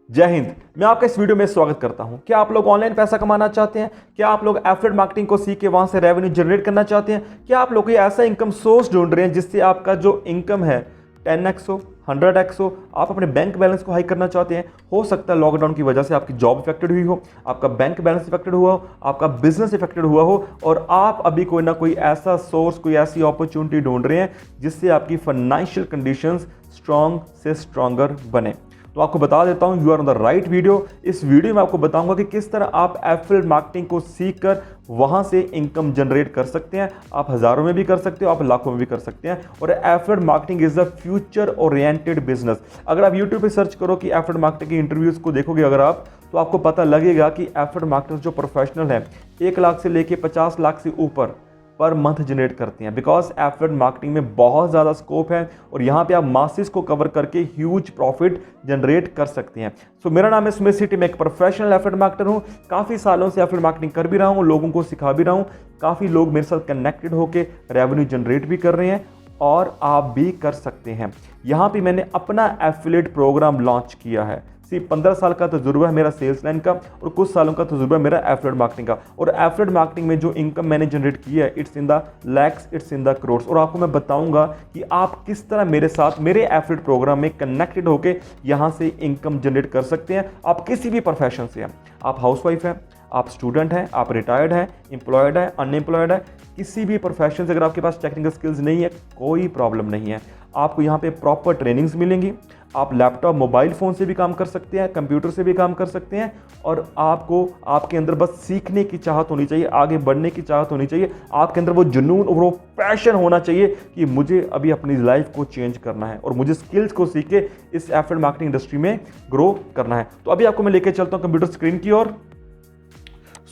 जय हिंद। मैं आपका इस वीडियो में स्वागत करता हूं। क्या आप लोग ऑनलाइन पैसा कमाना चाहते हैं? क्या आप लोग एफिलिएट मार्केटिंग को सीख के वहां से रेवेन्यू जनरेट करना चाहते हैं? क्या आप लोग कोई ऐसा इनकम सोर्स ढूंढ रहे हैं जिससे आपका जो इनकम है 10x हो, 100x हो, आप अपने बैंक बैलेंस को हाई करना चाहते हैं? हो सकता है लॉकडाउन की वजह से आपकी जॉब इफेक्टेड हुई हो, आपका बैंक बैलेंस इफेक्टेड हुआ हो, आपका बिजनेस इफेक्टेड हुआ हो और आप अभी कोई ना कोई ऐसा सोर्स, कोई ऐसी अपॉर्चुनिटी ढूंढ रहे हैं जिससे आपकी फाइनेंशियल कंडीशंस स्ट्रांग से स्ट्रांगर बने। तो आपको बता देता हूं, you are on the right video. इस वीडियो में आपको बताऊंगा कि किस तरह आप एफिलिएट मार्केटिंग को सीखकर वहां से इनकम जनरेट कर सकते हैं। आप हजारों में भी कर सकते हो, आप लाखों में भी कर सकते हैं। और affiliate marketing is the future oriented business. अगर आप यूट्यूब पे सर्च करो कि एफिलिएट मार्केटिंग के इंटरव्यूज को देखोगे अगर आप, तो आपको पता लगेगा कि एफिलिएट मार्केटर्स जो प्रोफेशनल है 1 लाख से लेके 50 लाख से ऊपर पर मंथ जनरेट करते हैं। बिकॉज एफिलिएट मार्केटिंग में बहुत ज़्यादा स्कोप है और यहाँ पे आप मासेस को कवर करके ह्यूज प्रॉफिट जनरेट कर सकते हैं। सो मेरा नाम है सुमित सिटी, मैं एक प्रोफेशनल एफिलिएट मार्केटर हूँ। काफ़ी सालों से एफिलिएट मार्केटिंग कर भी रहा हूँ, लोगों को सिखा भी रहा हूँ। काफ़ी लोग मेरे साथ कनेक्टेड होकर रेवेन्यू जनरेट भी कर रहे हैं और आप भी कर सकते हैं। यहाँ पे मैंने अपना एफिलिएट प्रोग्राम लॉन्च किया है। 15 साल का तजुर्बा है मेरा सेल्स लाइन का और कुछ सालों का तजुर्बा है मेरा एफिलिएट मार्केटिंग का। और एफिलिएट मार्केटिंग में जो इनकम मैंने जनरेट किया है, it's in the lakhs, it's in the crores. और आपको मैं बताऊंगा कि आप किस तरह मेरे साथ मेरे एफिलिएट प्रोग्राम में कनेक्टेड होकर यहां से इनकम जनरेट कर सकते हैं। आप किसी भी प्रोफेशन से हैं, आप हाउसवाइफ हैं, आप स्टूडेंट हैं, आप रिटायर्ड हैं, एम्प्लॉयड है, अनएम्प्लॉयड है, किसी भी प्रोफेशन से अगर आपके पास टेक्निकल स्किल्स नहीं है, कोई प्रॉब्लम नहीं है। आपको यहाँ पे प्रॉपर ट्रेनिंग्स मिलेंगी। आप लैपटॉप, मोबाइल फ़ोन से भी काम कर सकते हैं, कंप्यूटर से भी काम कर सकते हैं और आपको आपके अंदर बस सीखने की चाहत होनी चाहिए, आगे बढ़ने की चाहत होनी चाहिए। आपके अंदर वो जुनून और वो पैशन होना चाहिए कि मुझे अभी अपनी लाइफ को चेंज करना है और मुझे स्किल्स को सीख के इस एफिलिएट मार्केटिंग इंडस्ट्री में ग्रो करना है। तो अभी आपको मैं लेके चलता हूँ कंप्यूटर स्क्रीन की ओर।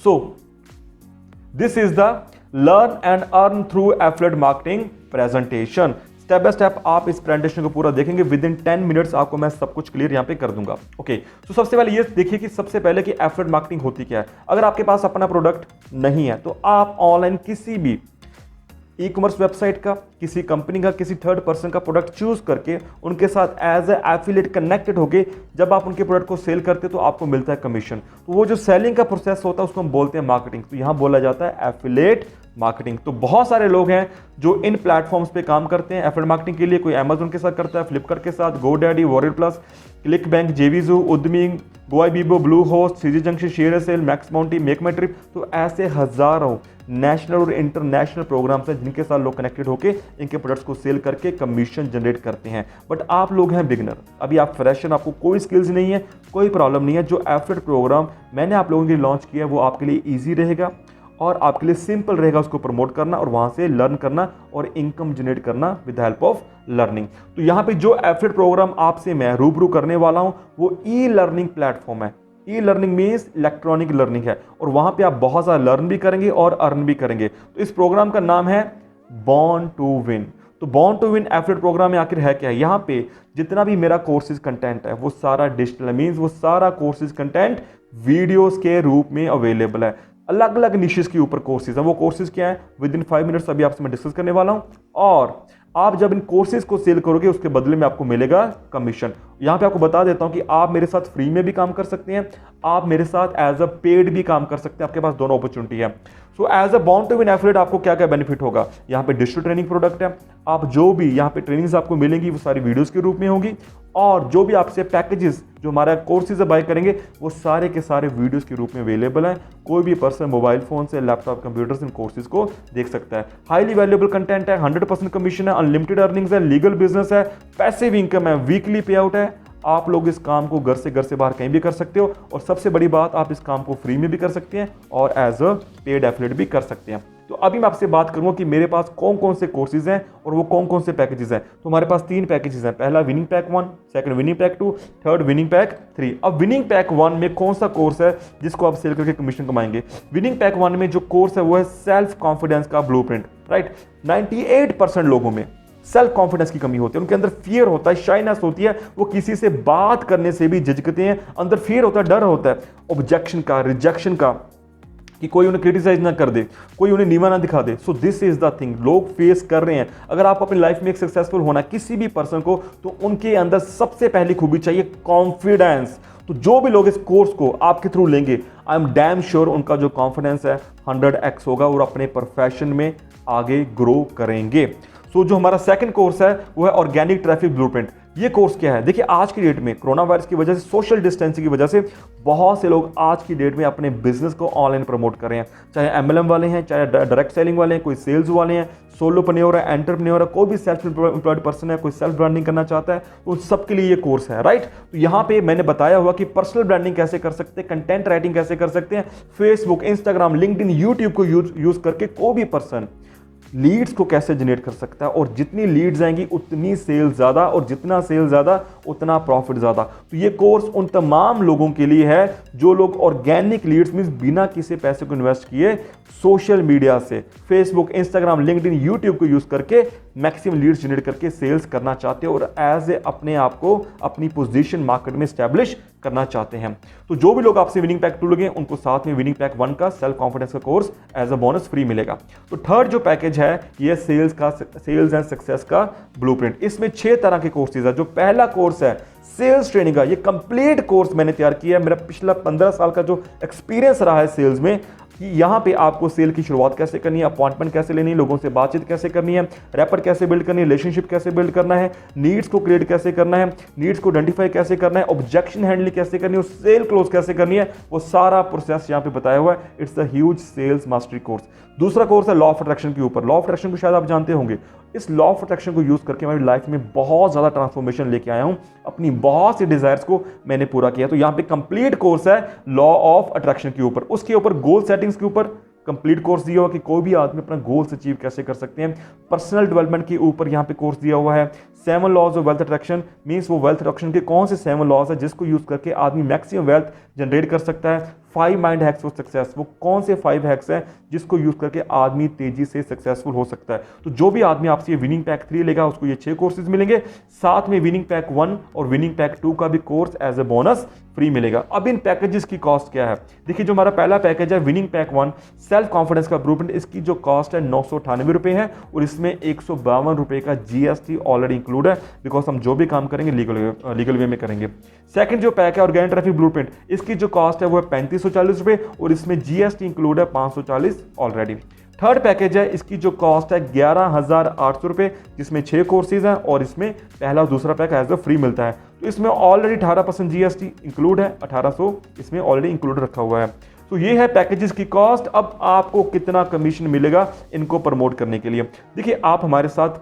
So this is the learn and earn through affiliate marketing presentation. Step by step आप इस प्रेजेंटेशन को पूरा देखेंगे। विद इन 10 मिनट्स आपको मैं सब कुछ क्लियर यहाँ पे कर दूंगा। ओके, तो सबसे पहले ये देखिए कि सबसे पहले कि एफिलिएट मार्केटिंग होती क्या है। अगर आपके पास अपना प्रोडक्ट नहीं है तो आप ऑनलाइन किसी भी ई कॉमर्स वेबसाइट का, किसी कंपनी का, किसी थर्ड पर्सन का प्रोडक्ट चूज करके उनके साथ एज ए एफिलिएट कनेक्टेड होके जब आप उनके प्रोडक्ट को सेल करते हो तो आपको मिलता है कमीशन। तो वो जो सेलिंग का प्रोसेस होता है उसको हम बोलते हैं मार्केटिंग। तो यहाँ बोला जाता है एफिलिएट मार्केटिंग। तो बहुत सारे लोग हैं जो इन प्लेटफॉर्म्स पे काम करते हैं एफिलिएट मार्केटिंग के लिए। कोई अमेजोन के साथ करता है, फ्लिपकार्ट के साथ, GoDaddy, Warrior Plus, click bank, JVZoo, Udyami, Goibibo, Bluehost, CG junction, share sale, Max Bounty, make my trip. तो ऐसे हजारों नेशनल और इंटरनेशनल प्रोग्राम्स हैं जिनके साथ लोग कनेक्टेड होकर इनके प्रोडक्ट्स को सेल करके कमीशन जनरेट करते हैं। बट आप लोग हैं बिगिनर, अभी आप फ्रेशर, आपको कोई स्किल्स नहीं है, कोई प्रॉब्लम नहीं है। जो एफिलिएट प्रोग्राम मैंने आप लोगों के लिए लॉन्च किया है वो आपके लिए ईजी रहेगा और आपके लिए सिंपल रहेगा उसको प्रमोट करना और वहां से लर्न करना और इनकम जनरेट करना विद हेल्प ऑफ लर्निंग। तो यहाँ पे जो एफिलिएट प्रोग्राम आपसे मैं रूबरू करने वाला हूं वो ई लर्निंग प्लेटफॉर्म है। E learning means electronic learning है और वहां पे आप बहुत सारा लर्न भी करेंगे और अर्न भी करेंगे। तो इस प्रोग्राम का नाम है बॉर्न टू विन। तो born to win affiliate program में आखिर है क्या है? यहाँ पे जितना भी मेरा कोर्सेज कंटेंट है वो सारा डिजिटल, मीन्स वो सारा कोर्सेज कंटेंट वीडियोस के रूप में अवेलेबल है। अलग अलग निशेस के ऊपर कोर्सेज हैं। वो कोर्सेज क्या है विद इन 5 मिनट्स अभी आपसे मैं डिस्कस करने वाला हूं। और आप जब इन कोर्सेज को सेल करोगे उसके बदले में आपको मिलेगा कमीशन। यहां पे आपको बता देता हूं कि आप मेरे साथ फ्री में भी काम कर सकते हैं, आप मेरे साथ एज अ पेड भी काम कर सकते हैं। आपके पास दोनों अपॉर्चुनिटी है। So as a born to win affiliate आपको क्या क्या बेनिफिट होगा? यहाँ पे डिजिटल ट्रेनिंग प्रोडक्ट है। आप जो भी यहाँ पे ट्रेनिंग्स आपको मिलेंगी वो सारी वीडियोस के रूप में होंगी और जो भी आपसे पैकेजेस जो हमारा कोर्सेज बाय करेंगे वो सारे के सारे वीडियोस के रूप में अवेलेबल हैं। कोई भी पर्सन मोबाइल फोन से, लैपटॉप, कंप्यूटर से इन कोर्सेज को देख सकता है। हाईली वैल्यूएबल कंटेंट है, 100% कमीशन है, अनलिमिटेड अर्निंग्स है, लीगल बिजनेस है, पैसिव इनकम है, वीकली पे आउट है। आप लोग इस काम को घर से बाहर कहीं भी कर सकते हो और सबसे बड़ी बात, आप इस काम को फ्री में भी कर सकते हैं और एज अ पेड एफिलिएट भी कर सकते हैं। तो अभी मैं आपसे बात करूंगा कि मेरे पास कौन कौन से कोर्सेज हैं और वो कौन कौन से पैकेजेस हैं। तो हमारे पास 3 पैकेजेस हैं। पहला winning pack 1, second winning pack 2, third winning pack 3। अब विनिंग पैक 1 में कौन सा कोर्स है जिसको आप सेल करके कमीशन कमाएंगे? विनिंग पैक 1 में जो कोर्स है वो है सेल्फ कॉन्फिडेंस का ब्लूप्रिंट। राइट, 98% लोगों में सेल्फ कॉन्फिडेंस की कमी होती है, उनके अंदर फियर होता है, शाइनेस होती है, वो किसी से बात करने से भी झिझकते हैं, अंदर फियर होता है, डर होता है ऑब्जेक्शन का, रिजेक्शन का, कि कोई उन्हें क्रिटिसाइज ना कर दे, कोई उन्हें नीवा ना दिखा दे। So this is the thing लोग फेस कर रहे हैं। अगर आप अपनी लाइफ में एक सक्सेसफुल होना किसी भी पर्सन को, तो उनके अंदर सबसे पहली खूबी चाहिए कॉन्फिडेंस। तो जो भी लोग इस कोर्स को आपके थ्रू लेंगे, आई एम डैम श्योर उनका जो कॉन्फिडेंस है 100x होगा और अपने प्रोफेशन में आगे ग्रो करेंगे। सो जो हमारा सेकंड कोर्स है वो है ऑर्गेनिक ट्रैफिक ब्लूप्रिंट। ये कोर्स क्या है? देखिए, आज की डेट में कोरोना वायरस की वजह से, सोशल डिस्टेंसिंग की वजह से बहुत से लोग आज की डेट में अपने बिजनेस को ऑनलाइन प्रमोट कर रहे हैं। चाहे MLM वाले हैं, चाहे डायरेक्ट सेलिंग वाले हैं, कोई सेल्स वाले हैं, सोलोप्रेन्योर है, एंटरप्रेन्योर है, कोई भी सेल्फ एम्प्लॉयड पर्सन है, कोई सेल्फ ब्रांडिंग करना चाहता है, उन सबके लिए ये कोर्स है, राइट। तो यहाँ पे मैंने बताया हुआ कि पर्सनल ब्रांडिंग कैसे कर सकते हैं, कंटेंट राइटिंग कैसे कर सकते हैं, फेसबुक, इंस्टाग्राम, लिंक्डइन, यूट्यूब को यूज करके कोई भी पर्सन लीड्स को कैसे जनरेट कर सकता है, और जितनी लीड्स आएंगी उतनी सेल ज्यादा, और जितना सेल ज्यादा उतना प्रॉफिट ज्यादा। तो ये कोर्स उन तमाम लोगों के लिए है जो लोग ऑर्गेनिक लीड्स मींस बिना किसी पैसे को इन्वेस्ट किए सोशल मीडिया से, फेसबुक, इंस्टाग्राम, लिंक्डइन, यूट्यूब को यूज करके मैक्सिमम लीड्स जनरेट करके सेल्स करना चाहते हो और एज ए अपने आप को अपनी पोजीशन मार्केट में स्टैब्लिश करना चाहते हैं। तो जो भी लोग आपसे विनिंग पैक 2 लगे उनको साथ में विनिंग पैक 1 का सेल्फ कॉन्फिडेंस का course as a bonus free मिलेगा। तो थर्ड जो पैकेज है ये सेल्स एंड सक्सेस का ब्लूप्रिंट। इसमें 6 तरह के कोर्सेज है। जो पहला कोर्स है सेल्स ट्रेनिंग का, ये कंप्लीट कोर्स मैंने तैयार किया है। मेरा पिछला 15 साल का जो एक्सपीरियंस रहा है सेल्स में, कि यहाँ पे आपको सेल की शुरुआत कैसे करनी है, अपॉइंटमेंट कैसे लेनी है, लोगों से बातचीत कैसे करनी है, रैपर कैसे बिल्ड करनी है, रिलेशनशिप कैसे बिल्ड करना है, नीड्स को क्रिएट कैसे करना है, नीड्स को आइडेंटिफाई कैसे करना है, ऑब्जेक्शन हैंडलिंग कैसे करनी है, और सेल क्लोज कैसे करनी है, वो सारा प्रोसेस यहाँ पे बताया हुआ है। It's a huge sales mastery course. दूसरा कोर्स है लॉ ऑफ अट्रैक्शन के ऊपर। लॉ ऑफ अट्रैक्शन को शायद आप जानते होंगे। इस लॉ ऑफ अट्रैक्शन को यूज करके मैं लाइफ में बहुत ज्यादा ट्रांसफॉर्मेशन लेके आया हूं, अपनी बहुत सी डिजायर्स को मैंने पूरा किया। तो यहाँ पे कंप्लीट कोर्स है लॉ ऑफ अट्रैक्शन के ऊपर। उसके ऊपर गोल सेटिंग्स के ऊपर कंप्लीट कोर्स दिया हुआ कि कोई भी आदमी अपना गोल्स अचीव कैसे कर सकते हैं। पर्सनल डेवलपमेंट के ऊपर यहाँ पे कोर्स दिया हुआ है। 7 laws of wealth attraction means वो वेल्थ अट्रैक्शन के कौन से 7 लॉज है जिसको यूज करके आदमी मैक्सिमम वेल्थ जनरेट कर सकता है। 5 माइंड हैक्स फॉर सक्सेस, वो कौन से 5 हैक्स हैं जिसको यूज करके आदमी तेजी से सक्सेसफुल हो सकता है। तो जो भी आदमी आपसे ये विनिंग पैक 3 लेगा उसको ये 6 कोर्सेज मिलेंगे, साथ में विनिंग पैक 1 और विनिंग पैक 2 का भी course as a bonus free मिलेगा। अब इन पैकेजेस की कॉस्ट क्या है? देखिए, जो हमारा पहला पैकेज है विनिंग पैक 1 सेल्फ कॉन्फिडेंस का ब्लूप्रिंट, इसकी जो कॉस्ट है 998 रुपए है और इसमें 152 रुपए का GST ऑलरेडी इंक्लूड है, बिकॉज हम जो भी काम करेंगे लीगल वे में करेंगे। सेकंड जो पैक है ऑर्गेनिक ट्रैफिक ब्लूप्रिंट, इसकी जो कॉस्ट है वो है 3540 रुपए और इसमें GST इंक्लूड है 540 ऑलरेडी। थर्ड पैकेज है, इसकी जो कॉस्ट है 11,800 रुपए, जिसमें 6 कोर्सेज हैं और इसमें पहला और दूसरा पैक एज अ फ्री मिलता है। तो इसमें ऑलरेडी 18% GST इंक्लूड है, 1800 इसमें ऑलरेडी इंक्लूड रखा हुआ है। तो ये है पैकेजेस की कॉस्ट। अब आपको कितना कमीशन मिलेगा इनको प्रमोट करने के लिए? देखिए, आप हमारे साथ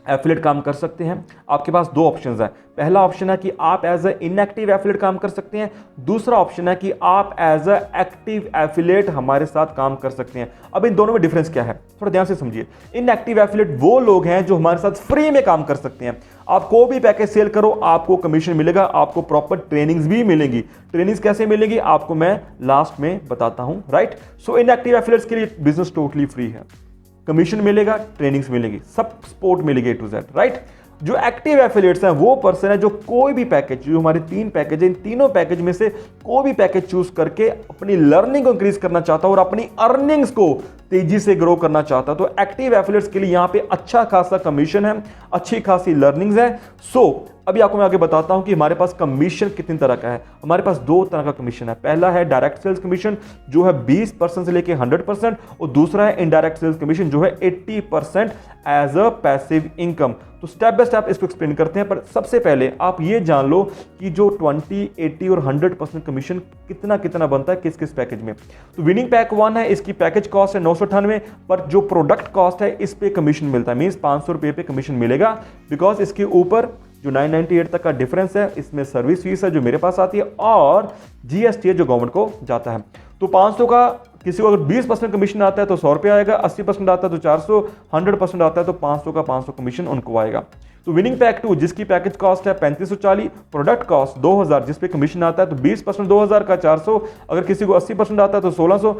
एफिलिएट काम कर सकते हैं। आपके पास 2 ऑप्शंस हैं। पहला ऑप्शन है कि आप एज ए इनएक्टिव एफिलिएट काम कर सकते हैं। दूसरा ऑप्शन है कि आप एज ए एक्टिव एफिलिएट हमारे साथ काम कर सकते हैं। अब इन दोनों में डिफरेंस क्या है, थोड़ा ध्यान से समझिए। इनएक्टिव एफिलिएट वो लोग हैं जो हमारे साथ फ्री में काम कर सकते हैं। आप कोई भी पैकेज सेल करो, आपको कमीशन मिलेगा, आपको प्रॉपर ट्रेनिंग्स भी मिलेंगी। ट्रेनिंग्स कैसे मिलेगी आपको मैं लास्ट में बताता हूं, राइट। सो इनएक्टिव एफिलिएट्स के लिए बिजनेस टोटली फ्री है, कमीशन मिलेगा, ट्रेनिंग्स मिलेगी, सब सपोर्ट मिलेगी A to Z, राइट। जो एक्टिव एफिलिएट्स हैं वो पर्सन है जो कोई भी पैकेज, जो हमारे 3 पैकेज है, इन तीनों पैकेज में से कोई भी पैकेज चूज करके अपनी लर्निंग को इंक्रीज करना चाहता है और अपनी अर्निंग्स को तेजी से ग्रो करना चाहता है। तो एक्टिव एफिलिएट्स के लिए यहाँ पे अच्छा खासा कमीशन है, अच्छी खासी लर्निंग्स है। सो अभी आपको मैं आगे बताता हूं कि हमारे पास कमीशन कितनी तरह का है। हमारे पास 2 तरह का कमीशन है। पहला है डायरेक्ट सेल्स कमीशन जो है 20% से लेके 100% और दूसरा है इनडायरेक्ट सेल्स कमीशन जो है 80% एज अ पैसिव इनकम। तो स्टेप बाय स्टेप इसको एक्सप्लेन करते हैं, पर सबसे पहले आप ये जान लो कि जो 20, 80 और 100% कमीशन कितना कितना बनता है किस किस पैकेज में। तो विनिंग पैक 1 है, इसकी पैकेज कॉस्ट है 998, पर जो प्रोडक्ट कॉस्ट है इस पे कमीशन मिलता है, मींस 500 रुपये पे कमीशन मिलेगा, बिकॉज इसके ऊपर जो 998 तक का डिफरेंस है इसमें सर्विस फीस है जो मेरे पास आती है और GST है जो गवर्नमेंट को जाता है। तो 500 का किसी को अगर 20% कमीशन आता है तो 100 रुपये आएगा, 80% आता है तो 400, 100% आता है तो 500 का 500 कमीशन उनको आएगा। तो विनिंग पैक 2 जिसकी पैकेज कॉस्ट है 3540, प्रोडक्ट कॉस्ट 2000 जिस पे कमीशन आता है तो 20% 2000 का 400, अगर किसी को 80% आता है तो 1600,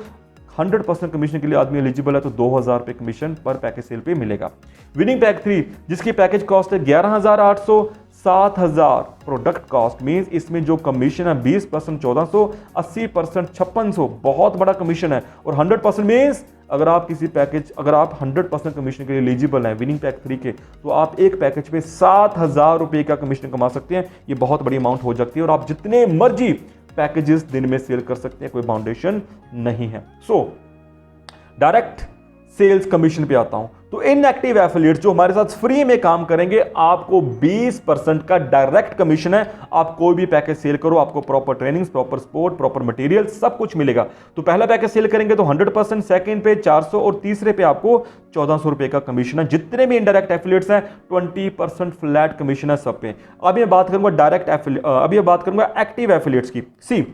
100% कमीशन के लिए आदमी एलिजिबल है तो 2000 रुपये कमीशन पर पैकेज सेल पे मिलेगा। विनिंग पैक 3 जिसकी पैकेज कॉस्ट है 11,800, 7,000 प्रोडक्ट कॉस्ट मींस इसमें जो कमीशन है 20% 1400, 80% 5600, बहुत बड़ा कमीशन है और 100% मींस अगर आप किसी पैकेज, अगर आप 100% कमीशन के लिए एलिजिबल हैं विनिंग पैक 3 के, तो आप एक पैकेज पे 7,000 रुपये का कमीशन कमा सकते हैं। ये बहुत बड़ी अमाउंट हो जाती है और आप जितने मर्जी पैकेजेस दिन में सेल कर सकते हैं, कोई बाउंडेशन नहीं है। सो डायरेक्ट सेल्स कमीशन पे आता हूं, तो इनएक्टिव एफिलिएट्स जो हमारे साथ फ्री में काम करेंगे, आपको 20% का डायरेक्ट कमीशन है। आप कोई भी पैकेज सेल करो, आपको proper training, proper support, proper material सब कुछ मिलेगा। तो पहला पैकेज सेल करेंगे तो 100%, सेकंड पे 400 और तीसरे पे आपको 1400 रुपए का कमीशन है। जितने भी इनडायरेक्ट एफिलिएट्स हैं 20% फ्लैट कमीशन है सब पे। अभी मैं बात करूंगा एक्टिव एफिलिएट्स की। सी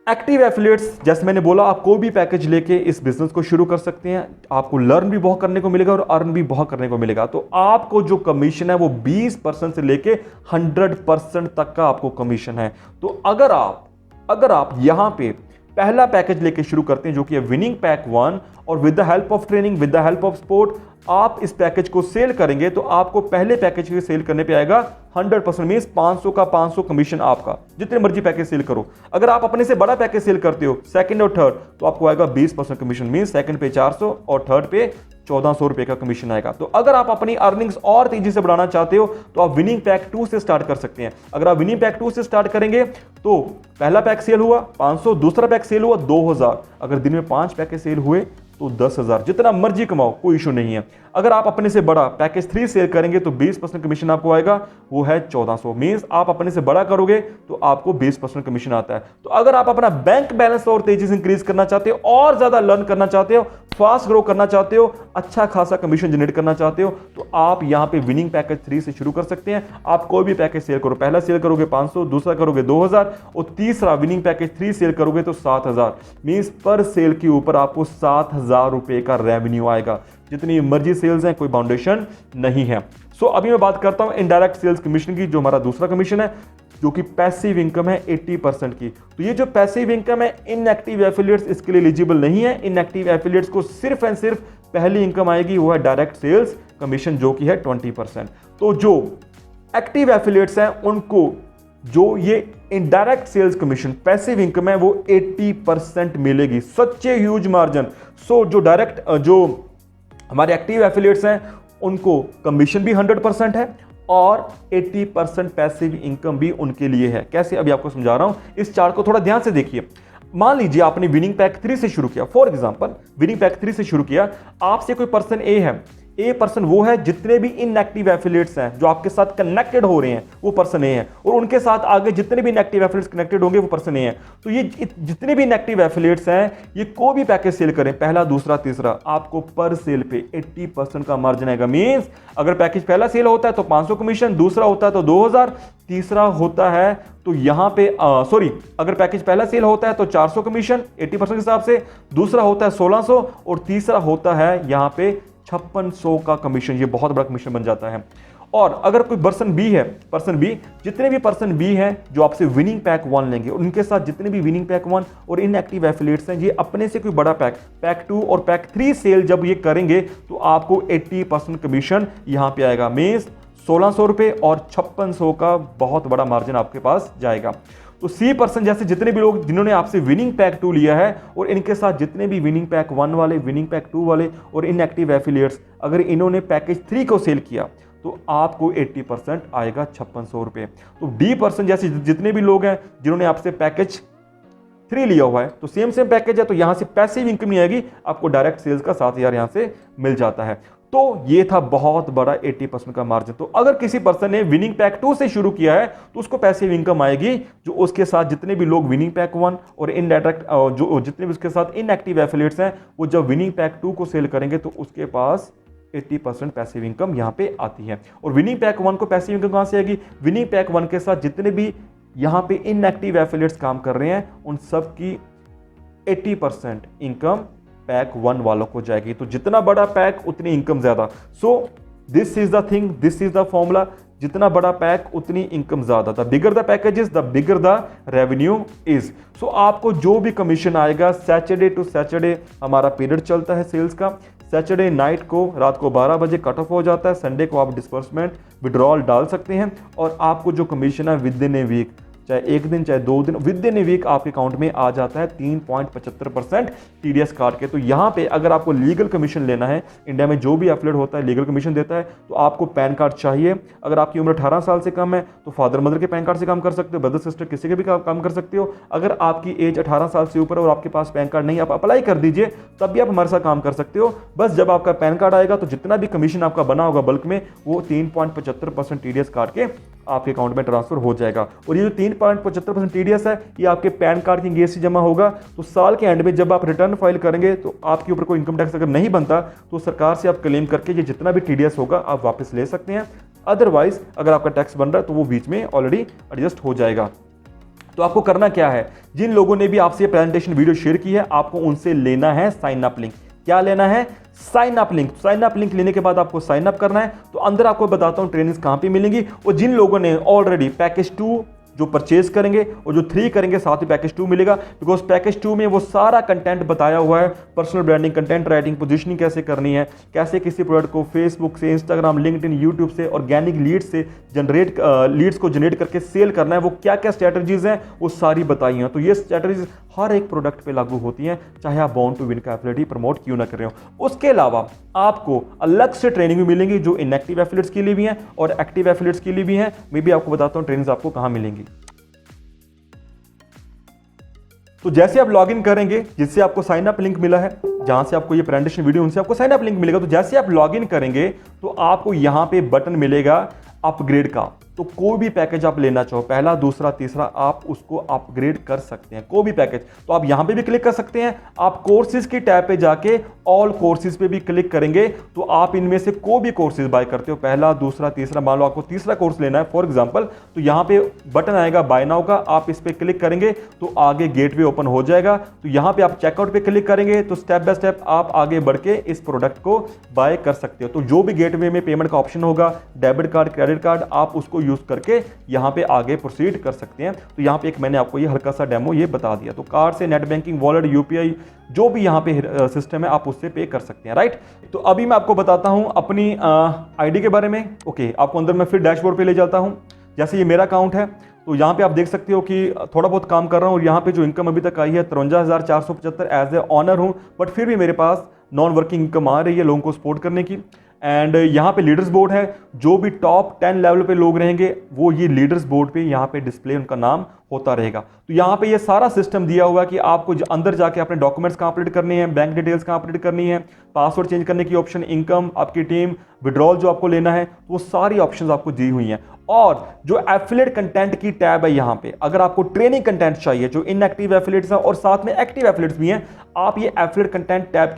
एक्टिव एफिलिएट्स, जैसे मैंने बोला, आप कोई भी पैकेज लेके इस बिजनेस को शुरू कर सकते हैं। आपको लर्न भी बहुत करने को मिलेगा और अर्न भी बहुत करने को मिलेगा। तो आपको जो कमीशन है वो 20% से लेके 100% तक का आपको कमीशन है। तो अगर आप यहां पे पहला पैकेज लेके शुरू करते हैं जो कि है विनिंग पैक 1, और with the help of training, with the help of support आप इस पैकेज को सेल करेंगे, तो आपको पहले पैकेज के सेल करने पे आएगा 100%, मींस 500 का 500 कमीशन आपका, जितने मर्जी पैकेज सेल करो। अगर आप अपने से बड़ा पैकेज सेल करते हो सेकंड और थर्ड, तो आपको आएगा 20% कमीशन, मींस सेकंड पे 400 और थर्ड पे 1400 रुपए का कमीशन आएगा। तो अगर आप अपनी अर्निंग्स और तेजी से बढ़ाना चाहते हो तो आप विनिंग पैक 2 से स्टार्ट कर सकते हैं। अगर आप विनिंग पैक 2 से स्टार्ट करेंगे तो पहला पैक सेल हुआ 500, दूसरा पैक सेल हुआ 2000, अगर दिन में 5 पैकेज सेल हुए तो 10,000, जितना मर्जी कमाओ, कोई इशू नहीं है। अगर आप अपने से बड़ा पैकेज 3 सेल करेंगे तो 20% कमीशन आपको आएगा, वो है 1400, मींस आप अपने से बड़ा करोगे तो आपको 20% कमीशन आता है। तो अगर आप अपना बैंक बैलेंस और तेजी से इंक्रीज करना चाहते हो, और ज्यादा लर्न करना चाहते हो, फास्ट ग्रो करना चाहते हो, अच्छा खासा कमीशन जनरेट करना चाहते हो, तो आप यहां पे विनिंग पैकेज 3 से शुरू कर सकते हैं। आप कोई भी पैकेज सेल करो, पहला सेल करोगे 500, दूसरा करोगे 2000 और तीसरा विनिंग पैकेज 3 सेल करोगे तो 7000, मींस पर सेल के ऊपर आपको 7000 रुपए का रेवेन्यू आएगा। जितनी मर्जी सेल्स हैं, कोई बाउंडेशन नहीं है। सो अभी मैं बात करता हूं इनडायरेक्ट सेल्स कमीशन की, जो हमारा दूसरा कमीशन है, जो कि पैसिव इनकम है 80% की। तो ये जो पैसिव इनकम है, इनएक्टिव एफिलिएट्स इसके लिए एलिजिबल नहीं है। इनएक्टिव एफिलिएट्स को सिर्फ एंड सिर्फ पहली इनकम आएगी, वो है डायरेक्ट सेल्स कमीशन, जो कि है 20%। तो जो एक्टिव एफिलिएट्स हैं उनको जो ये indirect sales commission passive income है वो 80% मिलेगी, सच्चे ह्यूज मार्जिन। सो जो हमारे एक्टिव एफिलिएट्स हैं उनको कमीशन भी 100% है और 80% पैसिव इनकम भी उनके लिए है। कैसे, अभी आपको समझा रहा हूं। इस चार्ट को थोड़ा ध्यान से देखिए। मान लीजिए आपने विनिंग पैक 3 से शुरू किया, फॉर एग्जांपल विनिंग पैक 3 से शुरू किया, आपसे कोई पर्सन ए है। ए पर्सन वो है जितने भी इनएक्टिव एफिलिएट्स हैं जो आपके साथ कनेक्टेड हो रहे हैं, वो पर्सन ए है, और उनके साथ आगे जितने भी इनएक्टिव एफिलिएट्स कनेक्टेड होंगे वो पर्सन ए है। तो ये जितने भी इनएक्टिव एफिलिएट्स हैं, ये कोई भी पैकेज सेल करें, पहला, दूसरा, तीसरा, आपको पर सेल पे 80% का मार्जिन आएगा। मींस अगर पैकेज पहला सेल होता है तो 500 कमीशन, दूसरा होता है तो 2000, तीसरा होता है तो यहां पे अगर पैकेज पहला सेल होता है तो 400 कमीशन 80% के हिसाब से, दूसरा होता है 1600 और तीसरा होता है यहां पे 5600 का कमीशन। ये बहुत बड़ा कमीशन बन जाता है। और अगर कोई पर्सन बी है, पर्सन बी, जितने भी पर्सन बी हैं जो आपसे विनिंग पैक 1 लेंगे, उनके साथ जितने भी विनिंग पैक 1 और इनएक्टिव एफिलिएट्स हैं, ये अपने से कोई बड़ा पैक 2 और पैक 3 सेल जब ये करेंगे तो आपको 80% कमीशन यहां पे आएगा। मींस 1600 रुपए और 5600 का बहुत बड़ा मार्जिन आपके पास जाएगा। तो सी पर्सन जैसे जितने भी लोग जिन्होंने आपसे विनिंग पैक 2 लिया है और इनके साथ जितने भी विनिंग पैक 1 वाले, विनिंग पैक 2 वाले और इनएक्टिव एफिलिएट्स, अगर इन्होंने पैकेज 3 को सेल किया तो आपको 80% आएगा 5600 रुपए। तो डी पर्सन जैसे जितने भी लोग हैं जिन्होंने आपसे पैकेज 3 लिया हुआ है, तो सेम पैकेज है, तो यहां से पैसिव इनकम नहीं आएगी, आपको डायरेक्ट सेल्स का 7000 यहां से मिल जाता है। तो ये था बहुत बड़ा 80% का मार्जिन। तो अगर किसी पर्सन ने विनिंग पैक 2 से शुरू किया है तो उसको पैसिव इनकम आएगी, जो उसके साथ जितने भी लोग विनिंग पैक 1 और इनडायरेक्ट जो जितने भी उसके साथ इनएक्टिव एफिलिएट्स हैं, वो जब विनिंग पैक 2 को सेल करेंगे तो उसके पास 80% पैसिव इनकम यहां पे आती है। और विनिंग पैक 1 को पैसिव इनकम कहां से आएगी? विनिंग पैक 1 के साथ जितने भी यहां पे इनएक्टिव एफिलिएट्स काम कर रहे हैं उन सब की 80% इनकम पैक 1 वालों को जाएगी। तो जितना बड़ा पैक उतनी इनकम ज्यादा। So this is the thing, this is the formula, जितना बड़ा पैक उतनी इनकम ज्यादा। The bigger the packages the bigger the revenue is. So आपको जो भी कमीशन आएगा, सैटरडे टू सैटरडे हमारा पीरियड चलता है सेल्स का। सैटरडे नाइट को रात को 12 बजे कट ऑफ हो जाता है। संडे को आप डिस्बर्समेंट विड्रॉल डाल सकते हैं और आपको जो कमीशन है विद इन ए वीक चाहे 1 दिन चाहे 2 दिन, विद इन ए वीक आपके अकाउंट में आ जाता है 3.75% TDS काट के। तो यहाँ पे अगर आपको लीगल कमीशन लेना है, इंडिया में जो भी एफिलिएट होता है लीगल कमीशन देता है, तो आपको पैन कार्ड चाहिए। अगर आपकी उम्र 18 साल से कम है तो फादर मदर के पैन कार्ड से काम कर सकते हो, ब्रदर सिस्टर किसी के भी काम कर सकते हो। अगर आपकी एज 18 साल से ऊपर है और आपके पास पैन कार्ड नहीं, आप अप्लाई कर दीजिए, तब भी आप हमारे साथ काम कर सकते हो। बस जब आपका पैन कार्ड आएगा तो जितना भी कमीशन आपका बना होगा बल्क में, वो 3.75% TDS काट के आपके अकाउंट में ट्रांसफर हो जाएगा। और ये जो 3.75% TDS है, ये आपके पैन कार्ड की इंगेज से जमा होगा। तो साल के एंड में जब आप रिटर्न फाइल करेंगे तो आपके ऊपर कोई इनकम टैक्स अगर नहीं बनता तो सरकार से आप क्लेम करके ये जितना भी TDS होगा आप वापस ले सकते हैं। अदरवाइज अगर आपका टैक्स बन रहा है तो वो बीच में ऑलरेडी एडजस्ट हो जाएगा। तो आपको करना क्या है, जिन लोगों ने भी आपसे प्रेजेंटेशन वीडियो शेयर की है, आपको उनसे लेना है साइन अप लिंक। क्या लेना है? Sign up link. Sign up link लेने के बाद आपको साइन अप करना है। तो अंदर आपको बताता हूं ट्रेनिंग्स कहां पे मिलेंगी, और जिन लोगों ने ऑलरेडी पैकेज 2 जो परचेज करेंगे और जो 3 करेंगे साथ ही पैकेज 2 मिलेगा, बिकॉज पैकेज 2 में वो सारा कंटेंट बताया हुआ है। Personal branding, content writing, positioning कैसे करनी है, कैसे किसी प्रोडक्ट को फेसबुक से, इंस्टाग्राम, लिंक्डइन, यूट्यूब से ऑर्गेनिक लीड्स से लीड्स को जनरेट करके सेल करना है, वो क्या क्या स्ट्रैटेजीज हैं वो सारी बताई हैं। तो ये स्ट्रैटेजीज हर एक प्रोडक्ट पे लागू होती हैं, चाहे आप बॉर्न टू विन का एफिलिएट प्रमोट क्यों ना कर रहे हो। उसके अलावा आपको अलग से ट्रेनिंग भी मिलेंगी जो इनएक्टिव एफिलिएट्स के लिए भी हैं और एक्टिव एफिलिएट्स के लिए भी हैं। मैं भी आपको बताता हूं ट्रेनिंग्स आपको कहां मिलेंगी। तो जैसे आप लॉगिन करेंगे, जिससे आपको साइन अप लिंक मिला है, जहां से आपको ये प्रेजेंटेशन वीडियो, उनसे आपको साइन अप लिंक मिलेगा। तो जैसे आप लॉगिन करेंगे तो आपको यहां पे बटन मिलेगा अपग्रेड का। तो कोई भी पैकेज आप लेना चाहो, पहला, दूसरा, तीसरा, आप उसको अपग्रेड कर सकते हैं, कोई भी पैकेज। तो आप यहां पे भी क्लिक कर सकते हैं। आप कोर्सेज की टैब पे जाके ऑल कोर्सेज पे भी क्लिक करेंगे तो आप इनमें से कोई भी कोर्सेज बाय करते हो, पहला, दूसरा, तीसरा, मान लो आपको तीसरा कोर्स लेना है फॉर एग्जांपल, तो यहां पे बटन आएगा बाय नाउ का, आप इस पे क्लिक करेंगे तो आगे गेटवे ओपन हो जाएगा। तो यहां पे आप चेकआउट पे क्लिक करेंगे तो स्टेप बाय स्टेप आप आगे बढ़ के इस प्रोडक्ट को बाय कर सकते हो। तो जो भी गेटवे में पेमेंट का ऑप्शन होगा, डेबिट कार्ड, क्रेडिट कार्ड, आप उसको यूज करके यहां पे आगे प्रोसीड कर सकते हैं। तो यहां पे एक मैंने आपको ये हल्का सा डेमो ये बता दिया। तो कार्ड से नेट बैंकिंग, वॉलेट, यूपीआई, जो भी यहां पे सिस्टम है आप उससे पे कर सकते हैं, राइट। तो अभी मैं आपको बताता हूं अपनी आईडी के बारे में। ओके, आपको अंदर मैं फिर डैशबोर्ड पे ले जाता हूं। जैसे ये मेरा अकाउंट है तो यहाँ पे आप देख सकते हो कि थोड़ा बहुत काम कर रहा हूँ और यहाँ पे जो इनकम अभी तक आई है 53,475 एज ए ऑनर हूँ, बट फिर भी मेरे पास नॉन वर्किंग इनकम आ रही है लोगों को सपोर्ट करने की। एंड यहाँ पे लीडर्स बोर्ड है, जो भी टॉप 10 लेवल पे लोग रहेंगे वो ये लीडर्स बोर्ड पे यहाँ पे डिस्प्ले उनका नाम होता रहेगा। तो यहाँ पे ये सारा सिस्टम दिया हुआ है कि आपको अंदर जाके अपने डॉक्यूमेंट्स कहाँ अपडेट करने हैं, बैंक डिटेल्स कहाँ अपडेट करनी है, पासवर्ड चेंज करने की ऑप्शन, इनकम, आपकी टीम, विड्रॉल जो आपको लेना है, वो सारी ऑप्शंस आपको दी हुई हैं। और जो एफिलिएट कंटेंट की टैब है यहाँ पे, अगर आपको ट्रेनिंग कंटेंट चाहिए जो इनएक्टिव एफिलिएट्स है और साथ में एक्टिव एफिलिएट्स भी हैं, आप ये एफिलिएट कंटेंट टैब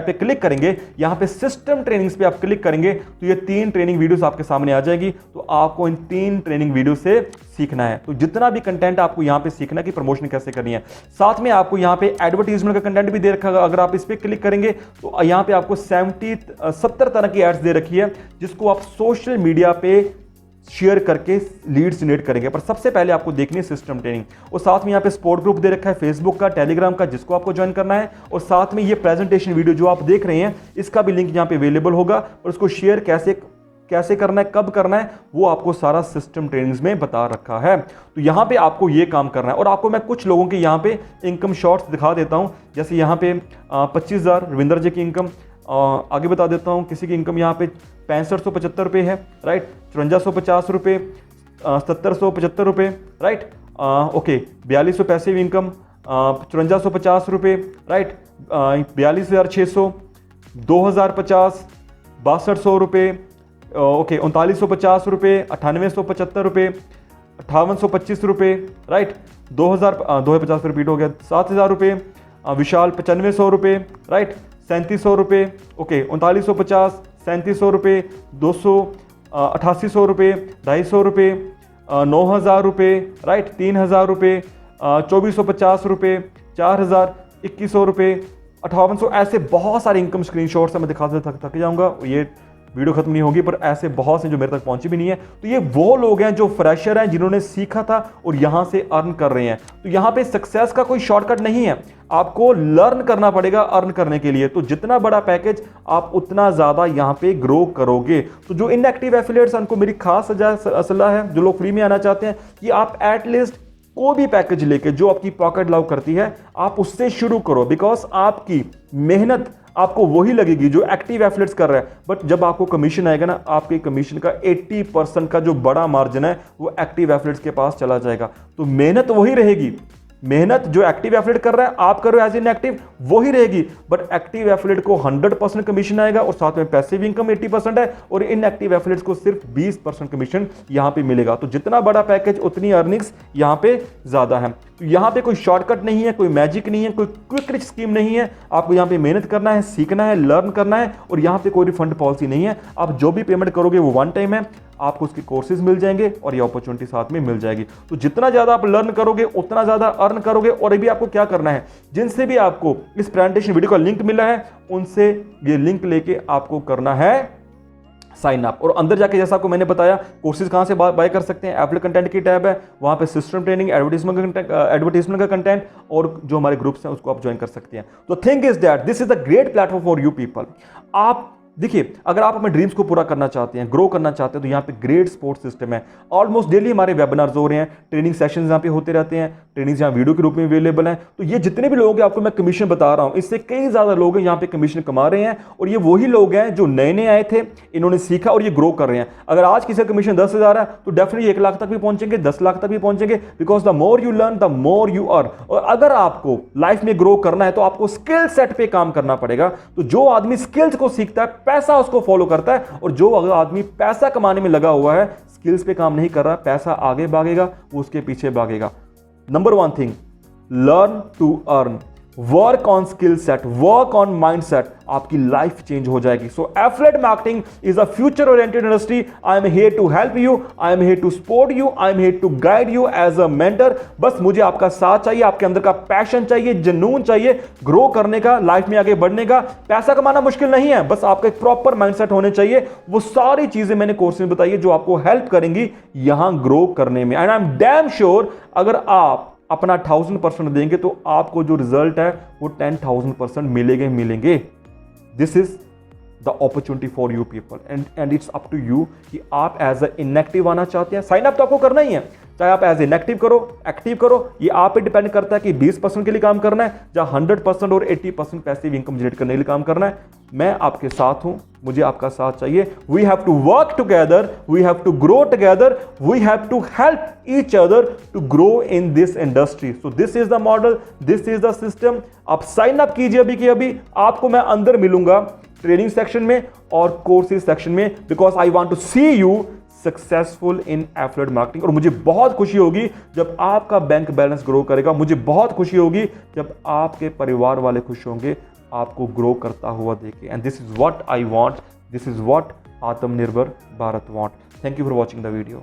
पे क्लिक करेंगे, यहाँ पे सिस्टम ट्रेनिंग्स पे आप क्लिक करेंगे तो ये 3 ट्रेनिंग वीडियोस आपके सामने आ जाएगी। तो आपको इन 3 ट्रेनिंग वीडियो से सीखना है। तो जितना भी कंटेंट आपको यहाँ पे सीखना है कि प्रमोशन कैसे करनी है, साथ में आपको यहाँ पे एडवर्टीजमेंट का कंटेंट भी दे रखा है। अगर आप इस पे क्लिक करेंगे तो यहाँ पे आपको 70 तरह की एड्स दे रखी है जिसको आप सोशल मीडिया पे शेयर करके लीड्स जनरेट करेंगे। पर सबसे पहले आपको देखनी है सिस्टम ट्रेनिंग, और साथ में यहाँ पे सपोर्ट ग्रुप दे रखा है फेसबुक का, टेलीग्राम का, जिसको आपको ज्वाइन करना है। और साथ में ये प्रेजेंटेशन वीडियो जो आप देख रहे हैं इसका भी लिंक यहाँ पे अवेलेबल होगा, और उसको शेयर कैसे करना है, कब करना है, वो आपको सारा सिस्टम ट्रेनिंग्स में बता रखा है। तो यहाँ पे आपको ये काम करना है। और आपको मैं कुछ लोगों के यहाँ पे इनकम शॉर्ट्स दिखा देता हूँ। जैसे यहाँ पे 25,000 रविंदर जी की इनकम, आगे बता देता हूँ किसी की इनकम यहाँ पे 6575 रुपये है, राइट, 5450 रुपये, 7775 रुपये, राइट, ओके, 4200 पैसिव इनकम, 5450 रुपये, राइट, 42,600, 2050, 6200 रुपये, ओके, 3950 रुपये, 9875 रुपये, 5825 रुपये, राइट, 2050 रिपीट हो गया, 7000 रुपये, विशाल 9500 रुपये, राइट, 3700 रुपये, ओके, 3950, 3700 रुपये, 8800 रुपये, 250 रुपये, 9000 रुपये, राइट, 3000 रुपये, 2450 रुपये, 4000, 2100 रुपये, 5800, ऐसे बहुत सारे इनकम स्क्रीनशॉट्स मैं दिखाते थक जाऊंगा। ये वीडियो खत्म नहीं होगी, पर ऐसे बहुत से जो मेरे तक पहुंचे भी नहीं है। तो ये वो लोग हैं जो फ्रेशर हैं, जिन्होंने सीखा था और यहां से अर्न कर रहे हैं। तो यहां पे सक्सेस का कोई शॉर्टकट नहीं है, आपको लर्न करना पड़ेगा अर्न करने के लिए। तो जितना बड़ा पैकेज आप उतना ज्यादा यहां पे ग्रो करोगे। तो जो इनएक्टिव एफिलिएट्स, उनको मेरी खास सलाह है, जो लोग फ्री में आना चाहते हैं, कि आप एटलीस्ट कोई भी पैकेज लेके जो आपकी पॉकेट लाउ करती है, आप उससे शुरू करो। बिकॉज आपकी मेहनत आपको वही लगेगी जो एक्टिव एफिलिएट्स कर रहा है। बट जब आपको कमीशन आएगा ना, आपके कमीशन का 80% का जो बड़ा मार्जिन है वो एक्टिव एफिलिएट्स के पास चला जाएगा। तो मेहनत वही रहेगी, मेहनत जो एक्टिव एफिलिएट कर रहा है आप करो एज इन एक्टिव, वही रहेगी। बट एक्टिव एफिलिएट को 100% कमीशन आएगा और साथ में पैसिव इनकम 80% है, और इन एक्टिव एफिलिएट्स को सिर्फ 20% कमीशन यहां पे मिलेगा। तो जितना बड़ा पैकेज उतनी अर्निंग्स यहां पे ज्यादा है। तो यहां पे कोई शॉर्टकट नहीं है, कोई मैजिक नहीं है, कोई क्विक रिच स्कीम नहीं है। आपको यहां पे मेहनत करना है, सीखना है, लर्न करना है, और यहां पे कोई रिफंड पॉलिसी नहीं है। आप जो भी पेमेंट करोगे वो वन टाइम है, आपको उसके कोर्सेज मिल जाएंगे और ये अपॉर्चुनिटी साथ में मिल जाएगी। तो जितना ज्यादा आप लर्न करोगे उतना ज्यादा अर्न करोगे। और अभी आपको क्या करना है, जिनसे भी आपको इस प्रेजेंटेशन वीडियो का लिंक मिला है उनसे ये लिंक लेके आपको करना है साइन अप। और अंदर जाके जैसा आपको मैंने बताया, कोर्सेज कहां से बाय कर सकते हैं, एफिलिएट कंटेंट की टैब है, वहां पे सिस्टम ट्रेनिंग, एडवर्टाइजमेंट का कंटेंट, और जो हमारे ग्रुप्स हैं उसको आप ज्वाइन कर सकते हैं। तो think is that this is the great platform for you people. आप देखिए, अगर आप अपने ड्रीम्स को पूरा करना चाहते हैं, ग्रो करना चाहते हैं, तो यहाँ पे ग्रेट सपोर्ट सिस्टम है। ऑलमोस्ट डेली हमारे वेबिनार्स हो रहे हैं, ट्रेनिंग सेशंस यहाँ पे होते रहते हैं, ट्रेनिंग्स यहाँ वीडियो के रूप में अवेलेबल हैं। तो ये जितने भी लोग हैं, आपको मैं कमीशन बता रहा हूँ, इससे कई ज्यादा लोग हैं यहाँ पे कमीशन कमा रहे हैं। और ये वही लोग हैं जो नए नए आए थे, इन्होंने सीखा और ये ग्रो कर रहे हैं। अगर आज किसी का कमीशन 10,000 है तो डेफिनेटली 1 लाख तक भी पहुंचेंगे, 10 लाख तक भी पहुंचेंगे। Because the more you learn the more you earn. और अगर आपको लाइफ में ग्रो करना है तो आपको स्किल सेट पे काम करना पड़ेगा। तो जो आदमी स्किल्स को सीखता है, पैसा उसको फॉलो करता है, और जो अगर आदमी पैसा कमाने में लगा हुआ है, स्किल्स पे काम नहीं कर रहा, पैसा आगे भागेगा, वो उसके पीछे भागेगा। Number 1 thing, learn to earn, work on skill set, work on mindset, आपकी लाइफ चेंज हो जाएगी। So affiliate marketing is a future oriented industry. I am here to help you, I am here to support you, I am here to guide you as a mentor. बस मुझे आपका साथ चाहिए, आपके अंदर का पैशन चाहिए, जुनून चाहिए ग्रो करने का, लाइफ में आगे बढ़ने का। पैसा कमाना मुश्किल नहीं है, बस आपका एक प्रॉपर माइंडसेट होने चाहिए। वो सारी चीजें मैंने कोर्स में बताई है जो आपको हेल्प करेंगी यहां ग्रो करने में। And I am damn sure अगर आप अपना 1000% देंगे तो आपको जो रिजल्ट है वो 10,000% मिलेंगे। This is the opportunity for you people and it's up to you कि आप एज ए इनएक्टिव आना चाहते हैं। साइन अप तो आपको करना ही है, चाहे आप एज इनएक्टिव करो, एक्टिव करो, ये आप पे डिपेंड करता है कि 20% के लिए काम करना है या 100% और 80% पैसिव इनकम जनरेट करने के लिए काम करना है। मैं आपके साथ हूं, मुझे आपका साथ चाहिए। We have to work together, we have to grow together, we have to help each other to grow in this industry. So this is the model, this is the system. आप साइन अप कीजिए अभी के अभी, आपको मैं अंदर मिलूंगा training section में और कोर्सेज सेक्शन में, because I want to see you successful in affiliate marketing. और मुझे बहुत खुशी होगी जब आपका बैंक बैलेंस ग्रो करेगा, मुझे बहुत खुशी होगी जब आपके परिवार वाले खुश होंगे आपको ग्रो करता हुआ देखे। And this is what I want, this is what Atmanirbhar Bharat want. Thank you for watching the video.